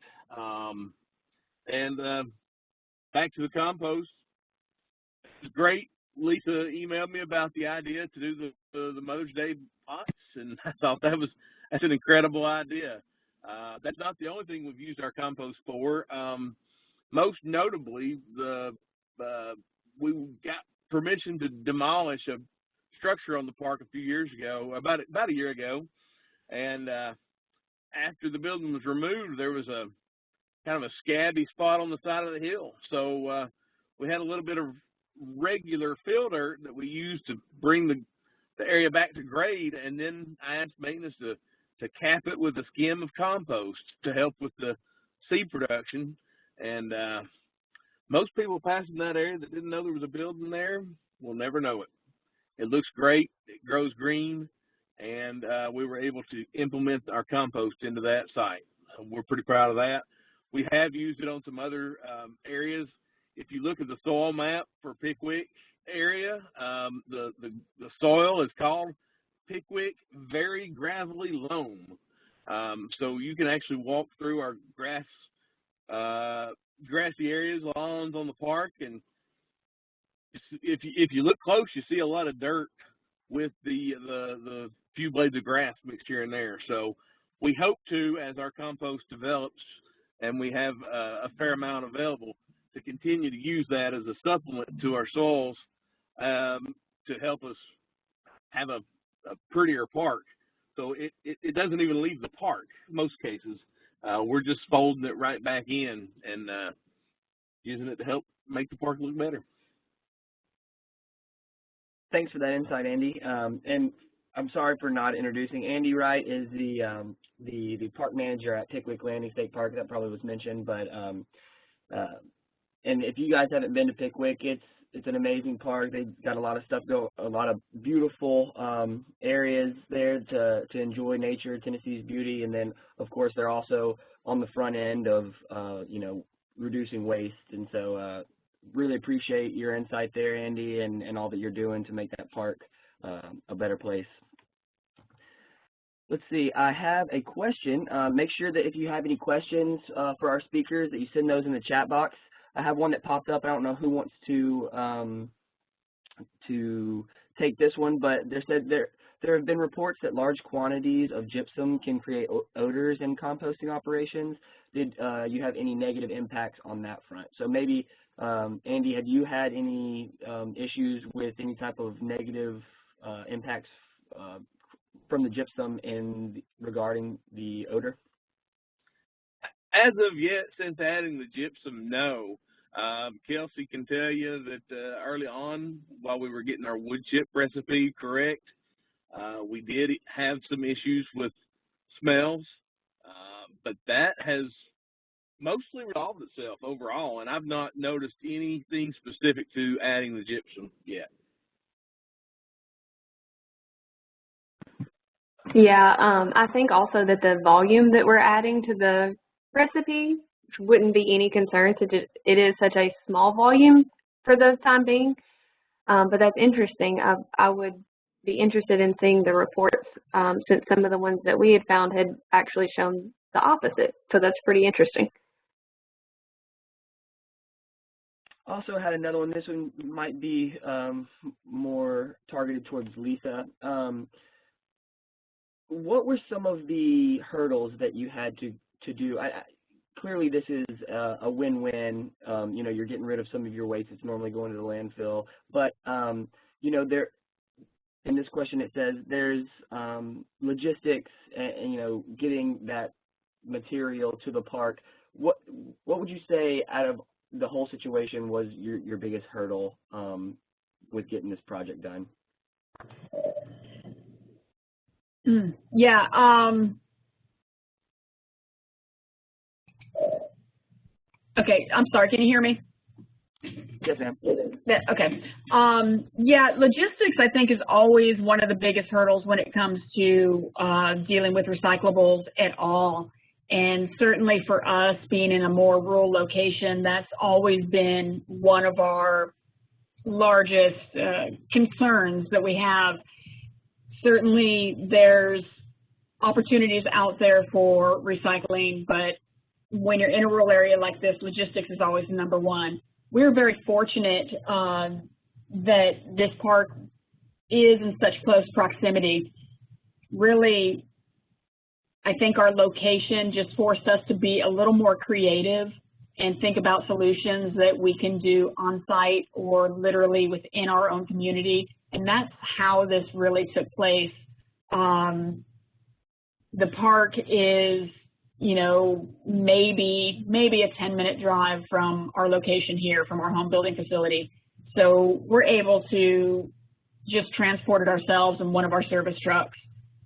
Back to the compost. It's great. Lisa emailed me about the idea to do the Mother's Day pots, and I thought that's an incredible idea. That's not the only thing we've used our compost for. Most notably, we got permission to demolish a structure on the park a few years ago, about a year ago, and after the building was removed, there was a kind of a scabby spot on the side of the hill. So we had a little bit of regular fill dirt that we used to bring the area back to grade, and then I asked maintenance to cap it with a skim of compost to help with the seed production. And most people passing that area that didn't know there was a building there will never know it. It looks great. It grows green, and we were able to implement our compost into that site. We're pretty proud of that. We have used it on some other areas. If you look at the soil map for Pickwick area, the soil is called Pickwick Very Gravelly Loam. So you can actually walk through our grassy areas, lawns on the park, and if you look close, you see a lot of dirt with the few blades of grass mixed here and there. So we hope to, as our compost develops and we have a fair amount available, to continue to use that as a supplement to our soils to help us have a prettier park. So it doesn't even leave the park in most cases. We're just folding it right back in and using it to help make the park look better. Thanks for that insight, Andy. And I'm sorry for not introducing. Andy Wright is the park manager at Pickwick Landing State Park. That probably was mentioned, but and if you guys haven't been to Pickwick, it's an amazing park. They've got a lot of stuff a lot of beautiful areas there to enjoy nature, Tennessee's beauty, and then of course they're also on the front end of reducing waste. And so really appreciate your insight there, Andy, and all that you're doing to make that park a better place. Let's see, I have a question. Make sure that if you have any questions for our speakers that you send those in the chat box. I have one that popped up. I don't know who wants to take this one, but there have been reports that large quantities of gypsum can create odors in composting operations. Did you have any negative impacts on that front? So maybe, Andy, have you had any issues with any type of negative impacts from the gypsum regarding the odor? As of yet, since adding the gypsum, no. Kelsey can tell you that early on, while we were getting our wood chip recipe correct, we did have some issues with smells, but that has mostly resolved itself overall, and I've not noticed anything specific to adding the gypsum yet. Yeah, I think also that the volume that we're adding to the recipe wouldn't be any concern. It is such a small volume for the time being, but that's interesting. I would be interested in seeing the reports since some of the ones that we had found had actually shown the opposite. So that's pretty interesting. Also had another one. This one might be more targeted towards Lisa. What were some of the hurdles that you had to do? Clearly, this is a win-win. You're getting rid of some of your waste that's normally going to the landfill. But there, in this question, it says there's logistics and getting that material to the park. What would you say out of the whole situation was your biggest hurdle with getting this project done? Yeah. Okay, I'm sorry, can you hear me? Yes, ma'am. Okay. Yeah, logistics, I think, is always one of the biggest hurdles when it comes to dealing with recyclables at all. And certainly for us, being in a more rural location, that's always been one of our largest concerns that we have. certainly there's opportunities out there for recycling, but when you're in a rural area like this, logistics is always number one. We're very fortunate that this park is in such close proximity. Really, I think our location just forced us to be a little more creative and think about solutions that we can do on site or literally within our own community. And that's how this really took place. The park is, you know, maybe a 10-minute drive from our location here, from our home building facility. So we're able to just transport it ourselves in one of our service trucks.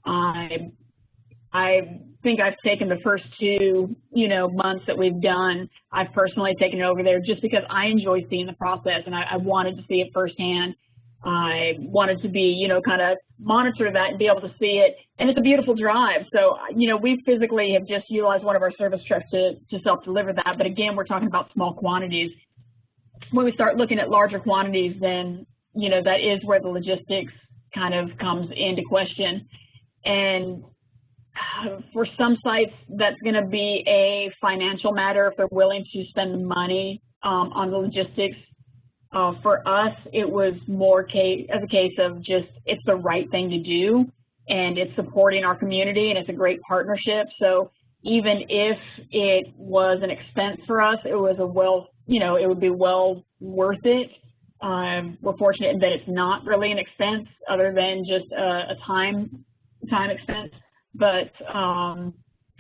I think I've taken the first 2, you know, months that we've done, I've personally taken it over there just because I enjoy seeing the process, and I wanted to see it firsthand. I wanted to be, you know, kind of monitor that and be able to see it. And it's a beautiful drive. So, you know, we physically have just utilized one of our service trucks to self-deliver that. But again, we're talking about small quantities. When we start looking at larger quantities, then, you know, that is where the logistics kind of comes into question. And for some sites, that's going to be a financial matter if they're willing to spend the money on the logistics. For us, it was more as a case of just it's the right thing to do, and it's supporting our community, and it's a great partnership. So even if it was an expense for us, it was it would be well worth it. We're fortunate that it's not really an expense other than just a time expense. But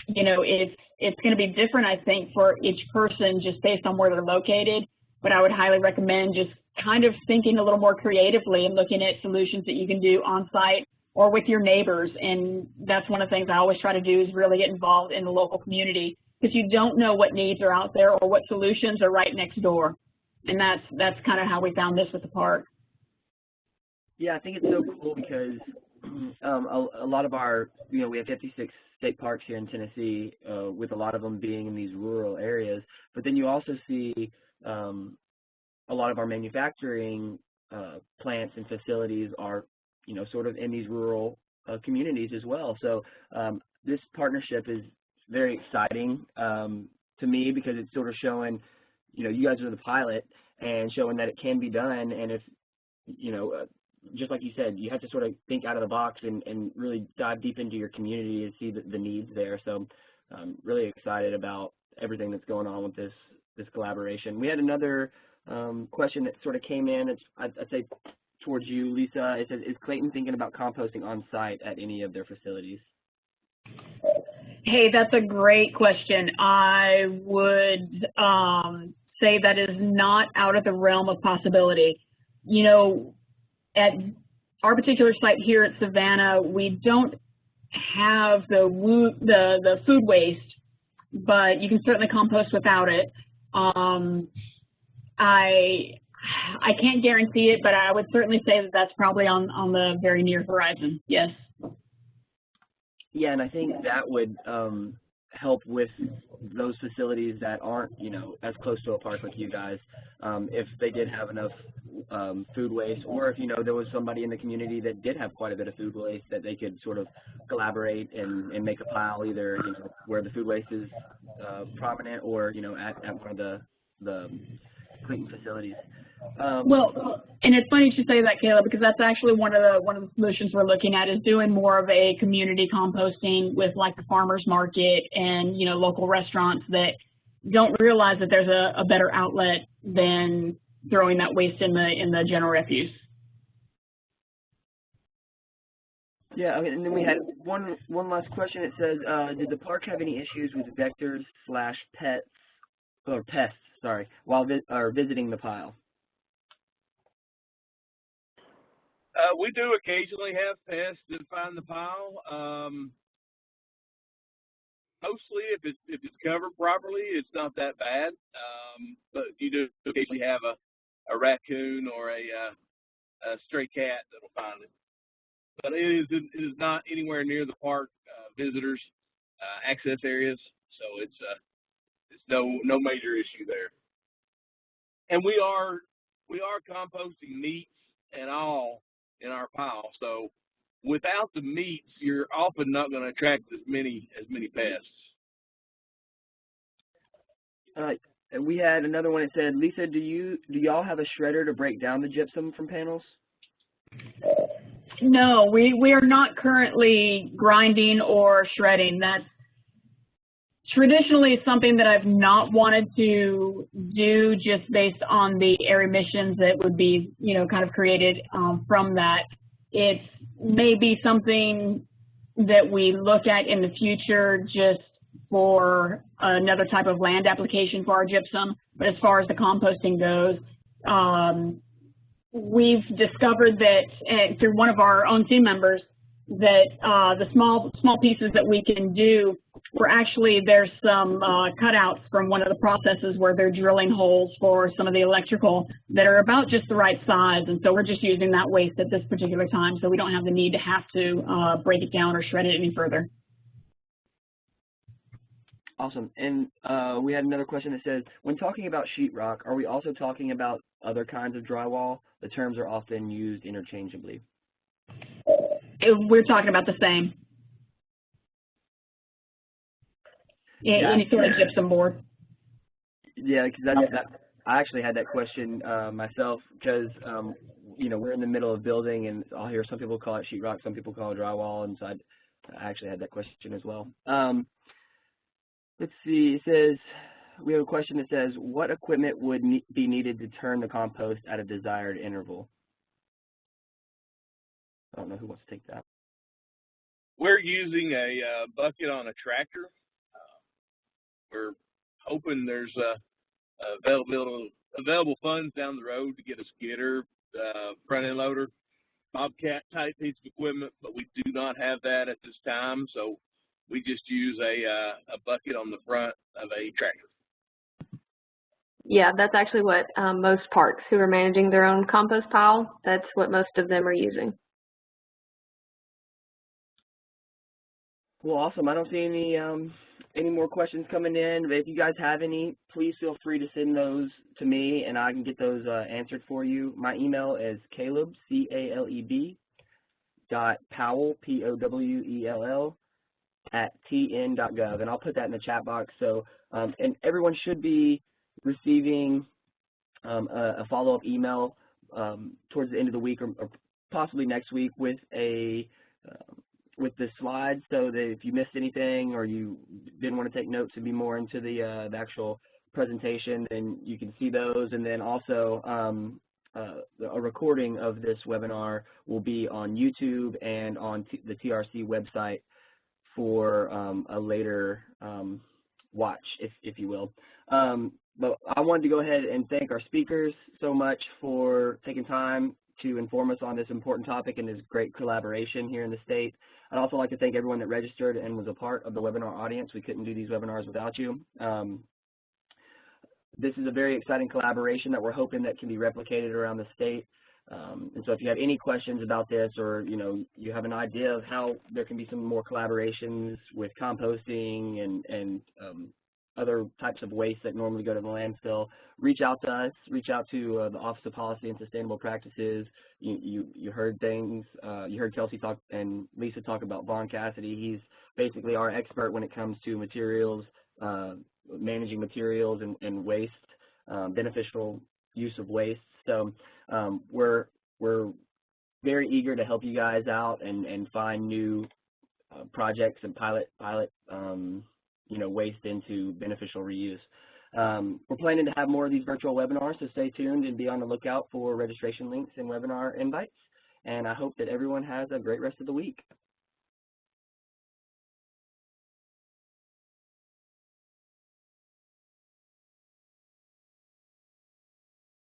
you know, it's going to be different, I think, for each person just based on where they're located. But I would highly recommend just kind of thinking a little more creatively and looking at solutions that you can do on site or with your neighbors. And that's one of the things I always try to do is really get involved in the local community, because you don't know what needs are out there or what solutions are right next door. And that's kind of how we found this with the park. Yeah, I think it's so cool because a lot of our, you know, we have 56 state parks here in Tennessee, with a lot of them being in these rural areas. But then you also see a lot of our manufacturing plants and facilities are, you know, sort of in these rural communities as well. So this partnership is very exciting to me, because it's sort of showing, you know, you guys are the pilot and showing that it can be done. And if, you know, just like you said, you have to sort of think out of the box and really dive deep into your community and see the needs there. So I'm really excited about everything that's going on with this collaboration. We had another question that sort of came in. I'd say towards you, Lisa. It says, is Clayton thinking about composting on site at any of their facilities? Hey, that's a great question. I would say that is not out of the realm of possibility. You know, at our particular site here at Savannah, we don't have the food waste, but you can certainly compost without it. I can't guarantee it, but I would certainly say that that's probably on the very near horizon. Yes. Yeah, and I think that would help with those facilities that aren't, you know, as close to a park like you guys. If they did have enough food waste, or if, you know, there was somebody in the community that did have quite a bit of food waste, that they could sort of collaborate and make a pile, either, you know, where the food waste is prominent, or, you know, at one of the Clayton facilities. Well, and it's funny you say that, Kayla, because that's actually one of the solutions we're looking at, is doing more of a community composting with, like, the farmers market and, you know, local restaurants that don't realize that there's a better outlet than throwing that waste in the general refuse. Yeah, okay, and then we had one last question. It says, did the park have any issues with vectors/pests while visiting the pile? We do occasionally have pests that find the pile. Mostly, if it's covered properly, it's not that bad. But you do occasionally have a raccoon or a stray cat that'll find it. But it is not anywhere near the park visitors access areas, so it's no major issue there. And we are composting meats and all in our pile, so without the meats, you're often not going to attract as many pests. And we had another one that said, Lisa, do y'all have a shredder to break down the gypsum from panels? No, we are not currently grinding or shredding. That's traditionally something that I've not wanted to do just based on the air emissions that would be, you know, kind of created from that. It's maybe something that we look at in the future just for another type of land application for our gypsum. But as far as the composting goes, we've discovered that through one of our own team members that the small pieces that we can do, there's some cutouts from one of the processes where they're drilling holes for some of the electrical that are about just the right size, and so we're just using that waste at this particular time, so we don't have the need to have to break it down or shred it any further. Awesome. And we had another question that says, when talking about sheetrock, are we also talking about other kinds of drywall? The terms are often used interchangeably. We're talking about the same. Yeah. Any sort of gypsum board. Yeah, because I actually had that question myself, because you know, we're in the middle of building, and I'll hear some people call it sheetrock, some people call it drywall, and so I actually had that question as well. Let's see. It says, we have a question that says, what equipment would be needed to turn the compost at a desired interval? I don't know who wants to take that. We're using a bucket on a tractor. We're hoping there's available funds down the road to get a skidder, front end loader, bobcat type piece of equipment, but we do not have that at this time, so we just use a bucket on the front of a tractor. Yeah, that's actually what most parks who are managing their own compost pile, that's what most of them are using. Well, awesome. I don't see any more questions coming in, but if you guys have any, please feel free to send those to me, and I can get those answered for you. My email is Caleb, C-A-L-E-B, .powell, P-O-W-E-L-L, @tn.gov, and I'll put that in the chat box. So, and everyone should be receiving a follow-up email towards the end of the week, or possibly next week, with the slides, so that if you missed anything or you didn't want to take notes and be more into the actual presentation, then you can see those. And then also a recording of this webinar will be on YouTube and on the TRC website for a later watch, if you will. But I wanted to go ahead and thank our speakers so much for taking time to inform us on this important topic and this great collaboration here in the state. I'd also like to thank everyone that registered and was a part of the webinar audience. We couldn't do these webinars without you. This is a very exciting collaboration that we're hoping that can be replicated around the state. And so if you have any questions about this, or you have an idea of how there can be some more collaborations with composting and other types of waste that normally go to the landfill, reach out to us, reach out to the Office of Policy and Sustainable Practices. You heard things, you heard Kelsey talk and Lisa talk about Vaughn Cassidy. He's basically our expert when it comes to materials, managing materials and waste, beneficial use of waste. So we're very eager to help you guys out and find new projects and pilot waste into beneficial reuse. We're planning to have more of these virtual webinars, so stay tuned and be on the lookout for registration links and webinar invites. And I hope that everyone has a great rest of the week.